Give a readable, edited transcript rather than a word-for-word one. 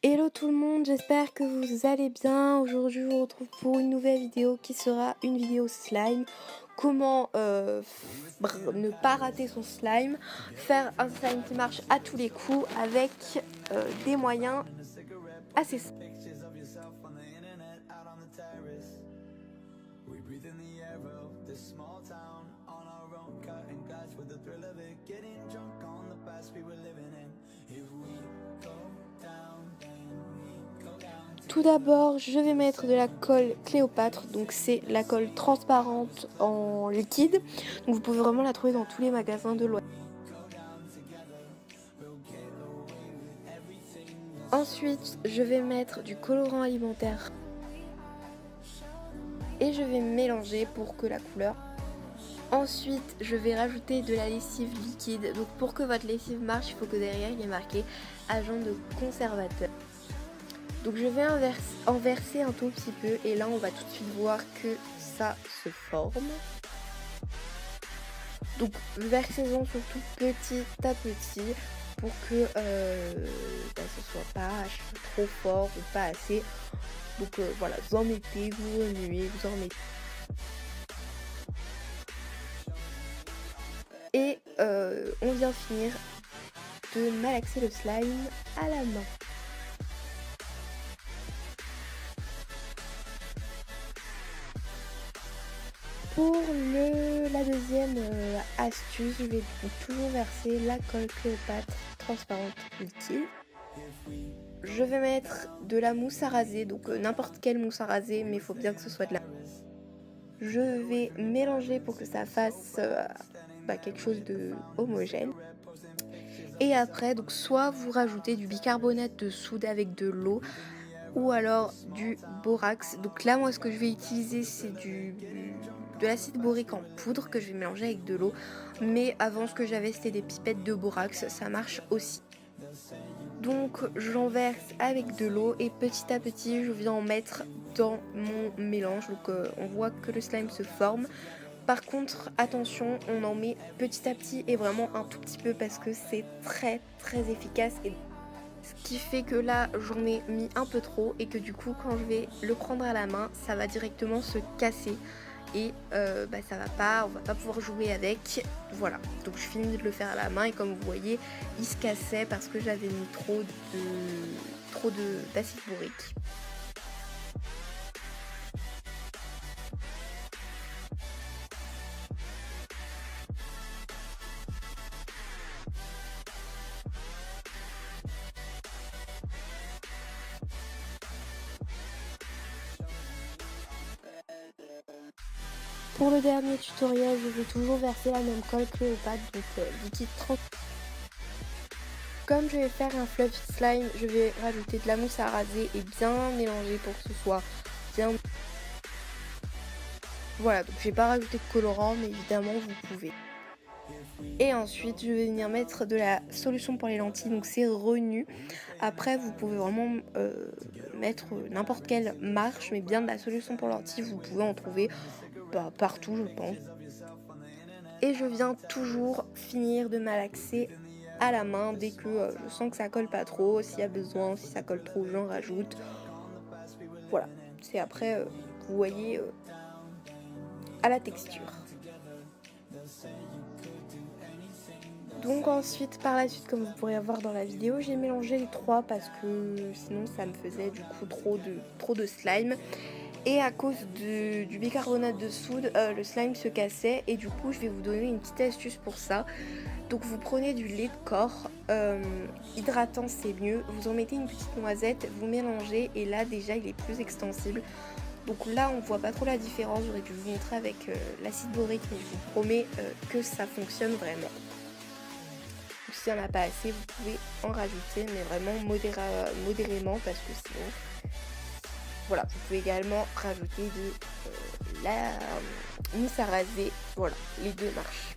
Hello tout le monde, j'espère que vous allez bien. Aujourd'hui, je vous retrouve pour une nouvelle vidéo qui sera une vidéo slime. Comment ne pas rater son slime, faire un slime qui marche à tous les coups avec des moyens assez simples. Tout d'abord, je vais mettre de la colle Cléopâtre, donc c'est la colle transparente en liquide. Donc vous pouvez vraiment la trouver dans tous les magasins de loisirs. Ensuite, je vais mettre du colorant alimentaire et je vais mélanger pour que la couleur. Ensuite, je vais rajouter de la lessive liquide. Donc pour que votre lessive marche, il faut que derrière il y ait marqué agent de conservateur. Donc je vais en verser un tout petit peu et là on va tout de suite voir que ça se forme. Donc versez-en surtout petit à petit pour que ce soit pas trop fort ou pas assez. Donc voilà, vous en mettez, vous remuez, vous en mettez. Et on vient finir de malaxer le slime à la main. Pour la deuxième astuce, je vais toujours verser la colle Cléopâtre transparente liquide. Je vais mettre de la mousse à raser, donc n'importe quelle mousse à raser, mais il faut bien que ce soit de la. Je vais mélanger pour que ça fasse quelque chose de homogène. Et après, donc soit vous rajoutez du bicarbonate de soude avec de l'eau, ou alors du borax. Donc là, moi, ce que je vais utiliser, c'est de l'acide borique en poudre que je vais mélanger avec de l'eau. Mais avant, ce que j'avais, c'était des pipettes de borax. Ça marche aussi. Donc, j'en verse avec de l'eau et petit à petit, je viens en mettre dans mon mélange. Donc, on voit que le slime se forme. Par contre, attention, on en met petit à petit et vraiment un tout petit peu parce que c'est très très efficace. Et ce qui fait que là, j'en ai mis un peu trop et que du coup, quand je vais le prendre à la main, ça va directement se casser et ça va pas, on va pas pouvoir jouer avec. Voilà, donc je finis de le faire à la main et comme vous voyez, il se cassait parce que j'avais mis trop d'acide borique. Pour le dernier tutoriel, je vais toujours verser la même colle Cléopâtre, donc liquide 30. Comme je vais faire un fluffy slime, je vais rajouter de la mousse à raser et bien mélanger pour que ce soit bien. Voilà, donc je vais pas rajouter de colorant, mais évidemment vous pouvez. Et ensuite, je vais venir mettre de la solution pour les lentilles, donc c'est Renew. Après, vous pouvez vraiment mettre n'importe quelle marche, mais bien de la solution pour lentilles, vous pouvez en trouver partout, je pense. Et je viens toujours finir de malaxer à la main dès que je sens que ça colle pas trop. S'il y a besoin, si ça colle trop, j'en rajoute. Voilà, c'est après, vous voyez, à la texture. Donc ensuite, par la suite, comme vous pourrez voir dans la vidéo, j'ai mélangé les trois parce que sinon ça me faisait du coup trop de slime. Et à cause du bicarbonate de soude, le slime se cassait et du coup je vais vous donner une petite astuce pour ça. Donc vous prenez du lait de corps, hydratant c'est mieux, vous en mettez une petite noisette, vous mélangez et là déjà il est plus extensible. Donc là on voit pas trop la différence, j'aurais pu vous montrer avec l'acide borique mais je vous promets que ça fonctionne vraiment. Donc s'il n'y en a pas assez, vous pouvez en rajouter mais vraiment modérément parce que sinon. Voilà, vous pouvez également rajouter de la mousse à raser. Voilà, les deux marchent.